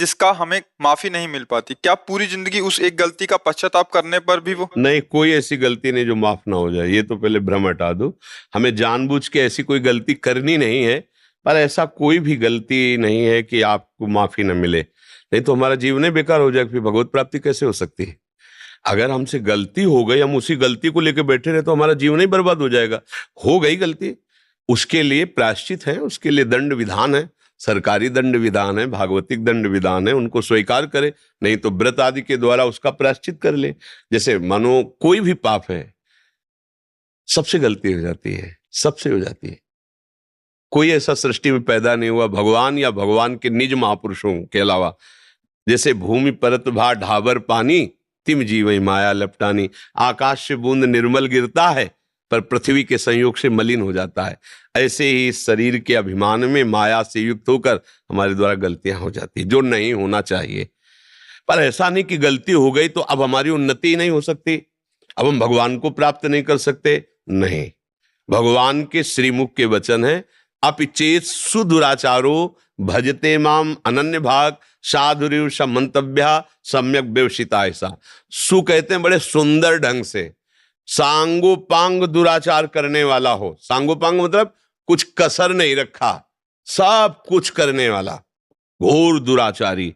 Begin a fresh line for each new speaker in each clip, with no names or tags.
जिसका हमें माफी नहीं मिल पाती, क्या पूरी जिंदगी उस एक गलती का पश्चाताप करने पर भी वो?
नहीं, कोई ऐसी गलती नहीं जो माफ ना हो जाए, ये तो पहले भ्रम हटा दो। हमें जानबूझ के ऐसी कोई गलती करनी नहीं है, पर ऐसा कोई भी गलती नहीं है कि आपको माफी न मिले, नहीं तो हमारा जीवन ही बेकार हो जाएगा। फिर भगवत प्राप्ति कैसे हो सकती है? अगर हमसे गलती हो गई, हम उसी गलती को लेकर बैठे रहे तो हमारा जीवन ही बर्बाद हो जाएगा। हो गई गलती, उसके लिए प्रायश्चित है, उसके लिए दंड विधान है, सरकारी दंड विधान है, भागवतिक दंड विधान है, उनको स्वीकार करे, नहीं तो व्रत आदि के द्वारा उसका प्रायश्चित कर ले। जैसे मानो कोई भी पाप है, सबसे गलती हो जाती है, सबसे हो जाती है। कोई ऐसा सृष्टि में पैदा नहीं हुआ भगवान या भगवान के निज महापुरुषों के अलावा, जैसे भूमि परत भा ढाबर पानी, तिम जीवई माया लपटानी। आकाश से बूंद निर्मल गिरता है, पर पृथ्वी के संयोग से मलिन हो जाता है। ऐसे ही इस शरीर के अभिमान में माया से युक्त होकर हमारे द्वारा गलतियां हो जाती, जो नहीं होना चाहिए। पर ऐसा नहीं कि गलती हो गई तो अब हमारी उन्नति ही नहीं हो सकती, अब हम भगवान को प्राप्त नहीं कर सकते। नहीं, भगवान के श्रीमुख के वचन है, अपिचेत सुदुराचारो भजते माम अनन्य भाग साधुरीव समंतव्या सम्यक व्यवसिता। ऐसा सु कहते हैं बड़े सुंदर ढंग से, सांगोपांग दुराचार करने वाला हो। सांगोपांग मतलब कुछ कसर नहीं रखा, सब कुछ करने वाला, घोर दुराचारी।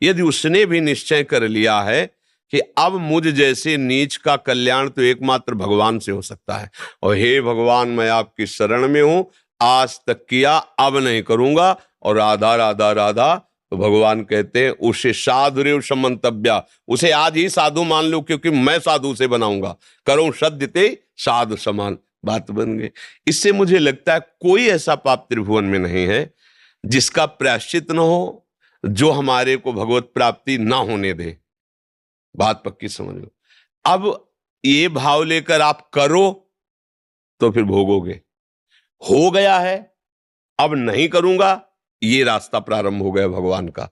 यदि उसने भी निश्चय कर लिया है कि अब मुझ जैसे नीच का कल्याण तो एकमात्र भगवान से हो सकता है, और हे भगवान मैं आपकी शरण में हूं, आज तक किया अब नहीं करूंगा, और राधा राधा राधा, तो भगवान कहते हैं उसे साधुरेव समंतव्या, उसे आज ही साधु मान लो, क्योंकि मैं साधु से बनाऊंगा, करो सद्यते साधु समान। बात बन गई। इससे मुझे लगता है कोई ऐसा पाप त्रिभुवन में नहीं है जिसका प्रायश्चित न हो, जो हमारे को भगवत प्राप्ति ना होने दे। बात पक्की समझ लो। अब ये भाव लेकर आप करो तो फिर भोगोगे। हो गया है, अब नहीं करूंगा, ये रास्ता प्रारंभ हो गया भगवान का।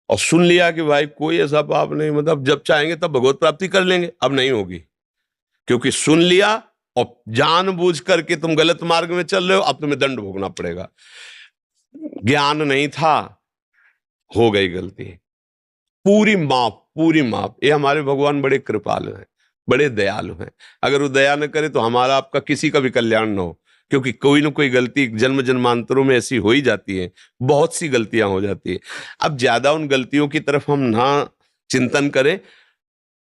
और सुन लिया कि भाई कोई ऐसा पाप नहीं, मतलब जब चाहेंगे तब भगवत प्राप्ति कर लेंगे, अब नहीं होगी, क्योंकि सुन लिया और जानबूझ करके तुम गलत मार्ग में चल रहे हो, अब तुम्हें दंड भोगना पड़ेगा। ज्ञान नहीं था, हो गई गलती, पूरी माफ, पूरी माफ। ये हमारे भगवान बड़े कृपालु हैं, बड़े दयालु हैं। अगर वो दया न करे तो हमारा आपका किसी का भी कल्याण न हो, क्योंकि कोई ना कोई गलती जन्म जन्मांतरों में ऐसी हो ही जाती है, बहुत सी गलतियां हो जाती है। अब ज्यादा उन गलतियों की तरफ हम ना चिंतन करें,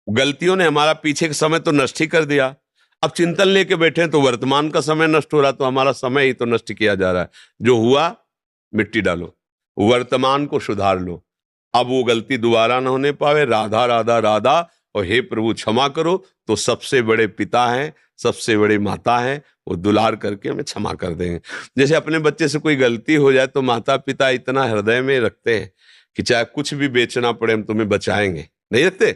गलतियों ने हमारा पीछे का समय तो नष्ट ही कर दिया, अब चिंतन लेके बैठे तो वर्तमान का समय नष्ट हो रहा, तो हमारा समय ही तो नष्ट किया जा रहा है। जो हुआ मिट्टी डालो, वर्तमान को सुधार लो, अब वो गलती दोबारा ना होने पावे। राधा राधा राधा, और हे प्रभु क्षमा करो, तो सबसे बड़े पिता हैं, सबसे बड़ी माता हैं, वो दुलार करके हमें क्षमा कर देंगे। जैसे अपने बच्चे से कोई गलती हो जाए तो माता पिता इतना हृदय में रखते हैं कि चाहे कुछ भी बेचना पड़े हम तुम्हें बचाएंगे, नहीं रखते?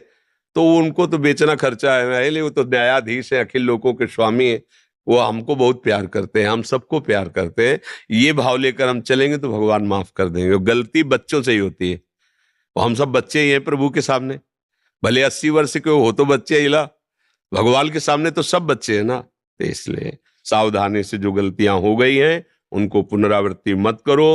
तो उनको तो बेचना खर्चा है, इसलिए वो तो न्यायाधीश है, अखिल लोकों के स्वामी है, वो हमको बहुत प्यार करते हैं, हम सबको प्यार करते हैं। ये भाव लेकर हम चलेंगे तो भगवान माफ कर देंगे। गलती बच्चों से ही होती है, और हम सब बच्चे ही हैं प्रभु के सामने, भले 80 वर्ष के हो तो बच्चे हिला, भगवान के सामने तो सब बच्चे हैं ना। तो इसलिए सावधानी से जो गलतियां हो गई हैं उनको पुनरावृत्ति मत करो।